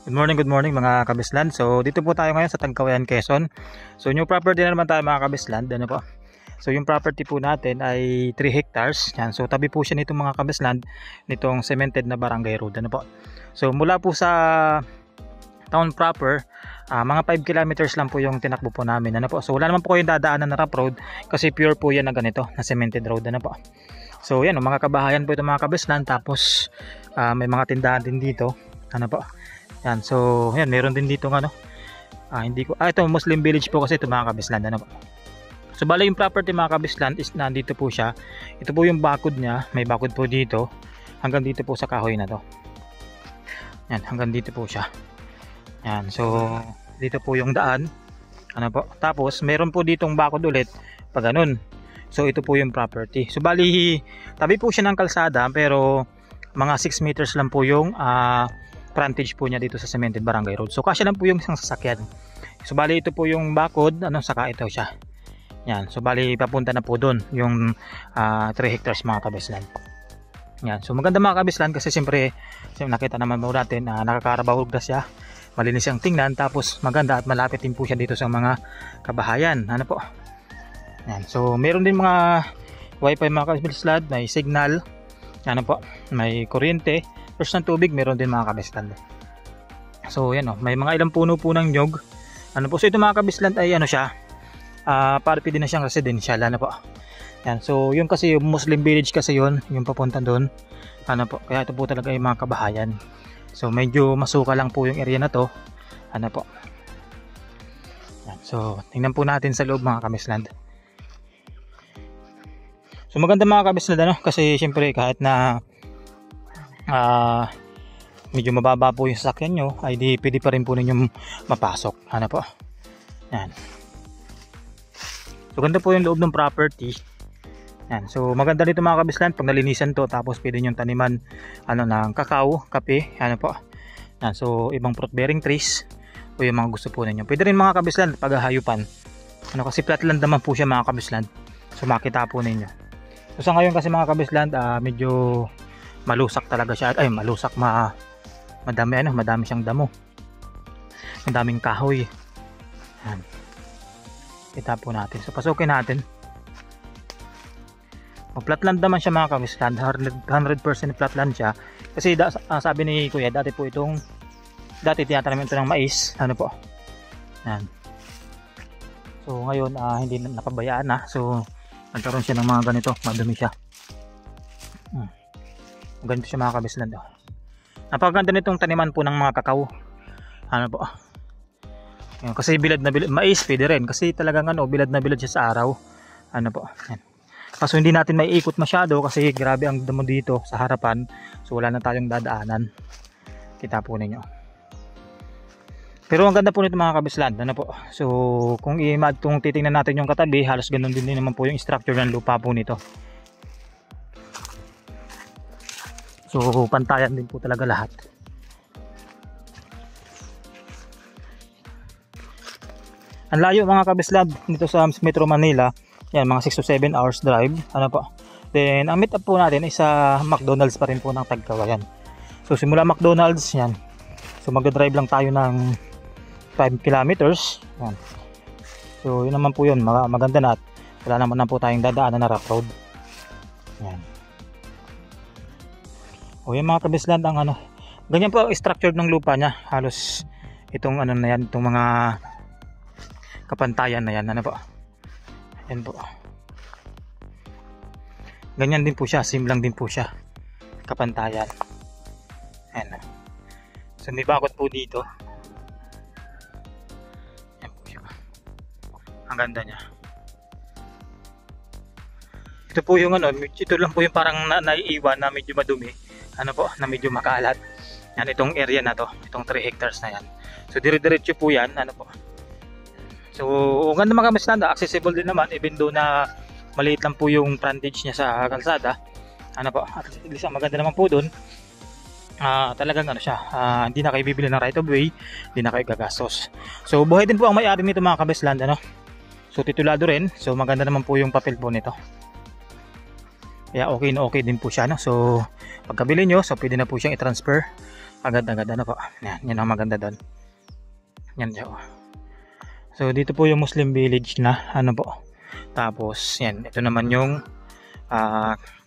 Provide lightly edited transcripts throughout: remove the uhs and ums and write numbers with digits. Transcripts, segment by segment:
Good morning mga kabisland. So dito po tayo ngayon sa Tagkawayan, Quezon. So new property na naman tayo mga kabisland. Ano po? So yung property po natin ay 3 hectares. Yan. So tabi po siya nitong mga kabisland nitong cemented na barangay road. Ano po? So mula po sa town proper, mga 5 kilometers lang po yung tinakbo po namin. Ano po? So wala naman po kayong dadaanan na rough road kasi pure po yan na ganito, na cemented road. Ano po? So yan, mga kabahayan po ito mga kabisland. Tapos may mga tindahan din dito. Ano po? Yan, so yan, meron din dito ng ano. Ito Muslim village po kasi ito mga kabisland. Ano po? So bali yung property mga kabisland is nandito po siya. Ito po yung bakod niya, may bakod po dito hanggang dito po sa kahoy na to. Yan, hanggang dito po siya. Yan, so dito po yung daan. Ano po? Tapos meron po ditong bakod ulit pag ganun. So ito po yung property. So bali tabi po siya ng kalsada pero mga 6 meters lang po yung frontage po niya dito sa cemented barangay road. So kasya lang po yung isang sasakyan. So bali ito po yung bakod, saka ito siya. Yan, so bali papunta na po doon yung 3 hectares mga kabisland. Yan, so maganda mga kabisland kasi siyempre nakita naman po natin nakakarabaw na siya. Malinis ang tingnan, tapos maganda at malapit din po siya dito sa mga kabahayan. Ano po? Yan, so meron din mga wifi mga kabisland, may signal. Ano po? May kuryente. First ng tubig, meron din mga kabisland. So yan may mga ilang puno po ng nyog. Ano po, so ito mga kabisland ay siya, party din na siyang residential. Ano po, yan, so yun kasi yung Muslim village kasi yun, yung papunta doon. Ano po, kaya ito po talaga yung mga kabahayan. So medyo masuka lang po yung area na to. Ano po, yan, so tingnan po natin sa loob mga kabisland. So maganda mga kabisland kasi syempre kahit na medyo mababa po yung sasakyan nyo, ay di pwede pa rin po ninyong mapasok. Ano po? Yan. So ganda po yung loob ng property. Yan. So maganda dito mga kabisland pag nalinisan to, tapos pwede nyo taniman ng kakao, kape. Ano po? Yan. So ibang fruit bearing trees o yung mga gusto po ninyo. Pwede rin mga kabisland paghahayupan. Kasi flatland naman po siya mga kabisland. So makita po ninyo. So sa ngayon kasi mga kabisland medyo malusak talaga siya. Ay, malusak, madami siyang damo. Madaming kahoy. Yan. Kita po natin. So pasukin natin. Flatland naman siya mga kabisland. 100% flatland siya. Kasi sabi ni Kuya, dati tinatanamin ito ng mais. Ano po? Yan. So ngayon hindi napabayaan na. So nagkaroon siya ng mga ganito. Madumi siya. Ganito siya mga kabisland. Napakaganda nitong taniman po ng mga kakao. Ano po? Yan, kasi bilad na bilad, mais pwede rin kasi talagang bilad na bilad siya sa araw. Ano po? Yan. Kaso hindi natin maiikot masyado kasi grabe ang damo dito sa harapan. So wala na tayong dadaanan. Kita po ninyo. Pero ang ganda po nito mga kabisland. Ano po? So kung titingnan natin yung katabi, halos ganun din naman po yung structure ng lupa po nito. So pantayan din po talaga lahat. Ang layo mga kabisland dito sa Metro Manila. Yan, mga 6 to 7 hours drive. Ano po? Then ang meet up po natin ay sa McDonald's pa rin po ng Tagkawayan. So simula McDonald's yan. So magdadrive lang tayo ng 5 kilometers. Yan. So yun naman po yun. Maganda na at wala naman na po tayong dadaanan na rough road. Yan. O yung mga kabisland ganyan po structured ng lupa niya. Halos itong na yan, itong mga kapantayan na yan. Ano po? Yan po. Ganyan din po siya, simlang din po siya. Kapantayan. Ayan. So may bakod po dito. Yan po siya. Ang ganda niya. Ito po yung ito lang po yung parang naiiwan na medyo madumi. Ano po, na medyo makalat. Yan, itong area na to, itong 3 hectares na yan. So dire-diretso po yan. Ano po. So ganda mga kabisland, accessible din naman even though na maliit lang po yung frontage niya sa kalsada. Ano po, at least ang maganda naman po doon, talagang siya, hindi na kayo bibili ng right of way, hindi na kayo gagastos. So buhay din po ang may-ari nito mga kabisland. So titulado rin. So maganda naman po yung papel po nito. Kaya okay na okay din po siya. So pagkabili nyo, so pwede na po siyang i-transfer agad-agad. Ano po? Yan ang maganda doon. Yan siya. So dito po yung Muslim village na ano po. Tapos yan, ito naman yung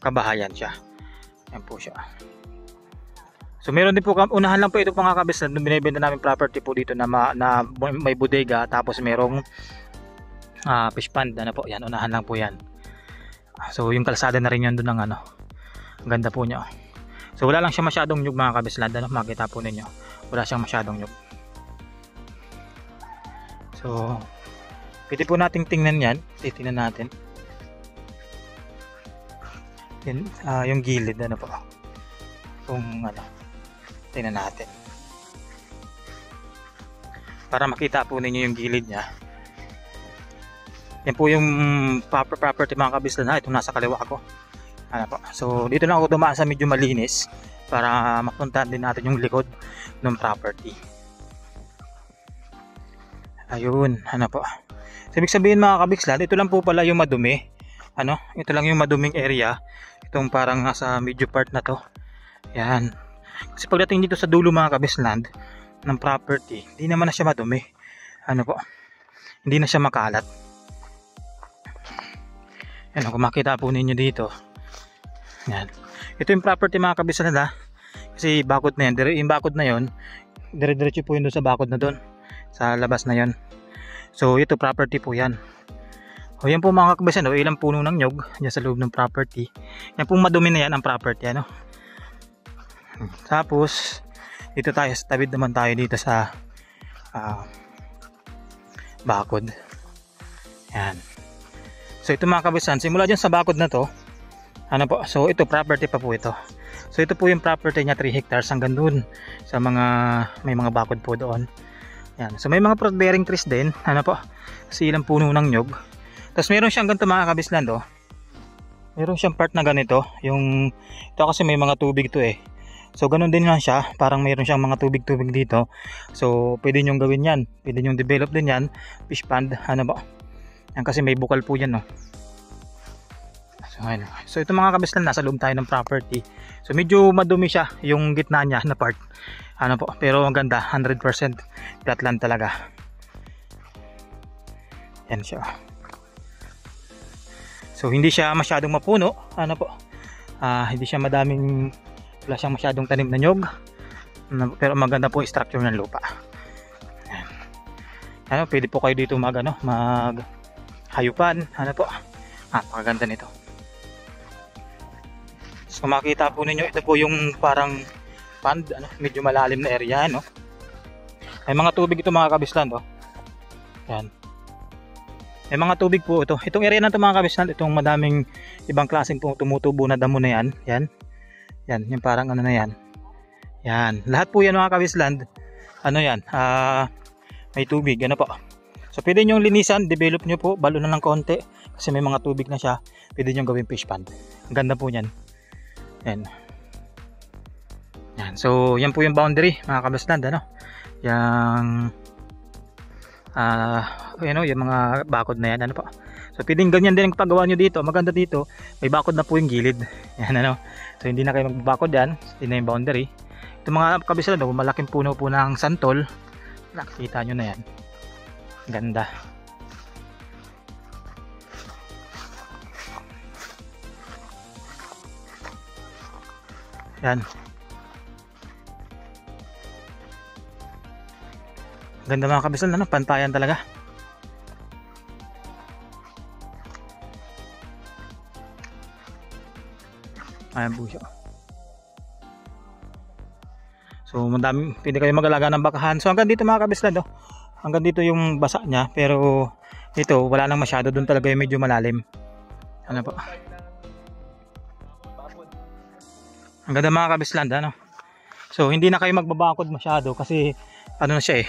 kabahayan siya. Yan po siya. So meron din po, unahan lang po ito mga kabislan, nung binibenta namin property po dito na may bodega, tapos merong fish pond. Ano po, yan, unahan lang po yan. So yung kalsada na rin yan doon ng ano. Ang ganda po niya. So wala lang siya masyadong nyug mga kabislan. Ano, makita po ninyo. Wala siyang masyadong nyug. So pwede po nating tingnan yan. Titingnan natin. Yung gilid. Ano po. Kung ano. Tingnan natin. Para makita po ninyo yung gilid niya. Yan po yung property mga kabislan. Itong nasa kaliwa ko. Ano po. So dito lang ako dumaan sa medyo malinis para mapuntahan din natin yung likod ng property. Ayun, ano po. So ibig sabihin mga kabislan, ito lang po pala yung madumi. Ano? Ito lang yung maduming area. Itong parang nasa medyo part na to. Yan. Kasi pagdating dito sa dulo mga kabislan ng property, hindi naman na siya madumi. Ano po? Hindi na siya makalat. Yan, kung makita po ninyo dito. Yan. Ito yung property mga kabislan ha. Kasi bakod na yan. Yung bakod na yon, dire-diretso po yun doon sa bakod na doon. Sa labas na yon. So ito property po yan. O yan po mga kabislan. O ilang puno ng nyog dyan sa loob ng property. Yan po madumi na yan ang property. Ano? Tapos dito tayo sa tabid naman tayo dito sa bakod. Yan. So ito mga kabislan. Simula dyan sa bakod na to. Ano po? So ito property pa po ito. So ito po yung property niya 3 hectares hanggang doon sa mga may mga bakod po doon. Yan. So may mga fruit bearing trees din. Ano po? Kasi ilang puno ng nyog. Tapos meron siyang ganito mga kabislan do. Meron siyang part na ganito. Yung ito kasi may mga tubig to eh. So ganun din lang siya. Parang meron siyang mga tubig-tubig dito. So pwede nyo gawin yan. Pwede nyo develop din yan. Fish pond. Ano po? Yan kasi may bukal po yan no. So ito mga kabislan, nasa loob tayo ng property. So medyo madumi siya yung gitna niya na part. Ano po, pero ang ganda, 100% flat land talaga. Yan siya. So hindi siya masyadong mapuno, ano po. Hindi siya madaming, wala siyang masyadong tanim na nyog. Pero maganda po yung structure ng lupa. Yan. Ano, pwede po kayo dito mag hayupan, ano po. Pakaganda nito. So makita po ninyo, ito po yung parang pond, ano, medyo malalim na area, no. May mga tubig ito mga kabislan, oh. Yan. May mga tubig po ito. Itong area na ito mga kabislan, itong madaming ibang klaseng po tumutubo na damo na yan. Yan. Yan, yung parang ano na yan. Yan. Lahat po yan mga kabislan, ano yan, may tubig, ano po. So pwede nyo linisan, develop nyo po, balo na ng konti. Kasi may mga tubig na siya, pwede nyo gawin fish pond. Ang ganda po yan. Yan. Yan. So yan po yung boundary mga kabislan, ano. Yung yung mga bakod na yan, ano po. So pwedeng ganyan din ang paggawa nyo dito. Maganda dito, may bakod na po yung gilid. Yan, ano. So hindi na kayo magbabakod yan. Hindi na yung boundary. Ito mga kabislan, malaking puno po ng santol. Nakikita nyo na yan. Ganda. Yan. Ganda mga kabislan, ano? Pantayan talaga. Ayan po siya. So madami, pwede kayo mag-alaga ng bakahan. So hanggang dito mga kabislan, hanggang dito yung basa niya. Pero ito, wala lang masyado. Doon talaga yung medyo malalim. Ano po? Ang ganda mga kabislan, ano? So hindi na kayo magbabakod masyado kasi ano na siya eh.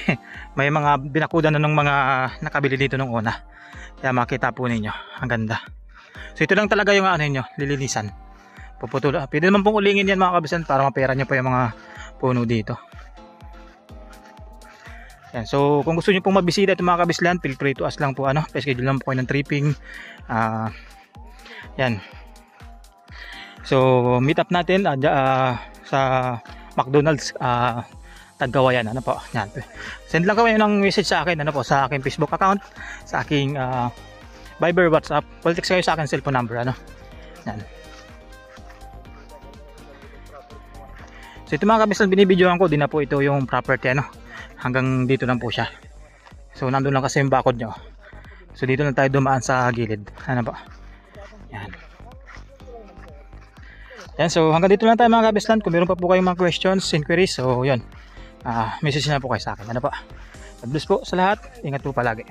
May mga binakudan na ng mga nakabili dito nung una. Kaya makita po ninyo. Ang ganda. So ito lang talaga yung ano niyo, lilinisan. Puputula. Pwede naman pong ulingin yan mga kabislan para mapera nyo pa yung mga puno dito. Yan. So kung gusto nyo pong mabisita itong mga kabislan, feel free to ask lang po, ano. Pa-schedule lang po kayo ng tripping. Yan. So meet up natin sa McDonald's Tagkawayan, ano po. Yan. Send lang kayo ng message sa akin, ano po, sa aking Facebook account, sa aking Viber, WhatsApp. Text kayo sa akin cellphone number, ano. Yan. So ito mga kabislan, binibidyoan ko din na po ito yung property, ano. Hanggang dito lang po siya. So nandun lang kasi yung bakod nyo. So dito lang tayo dumaan sa gilid, ano po. Yan. Yan, so hanggang dito lang tayo mga kabislan. Kung meron pa po kayong mga questions, inquiries, so yun. Message na po kayo sa akin. Ano po? God bless po sa lahat. Ingat po palagi.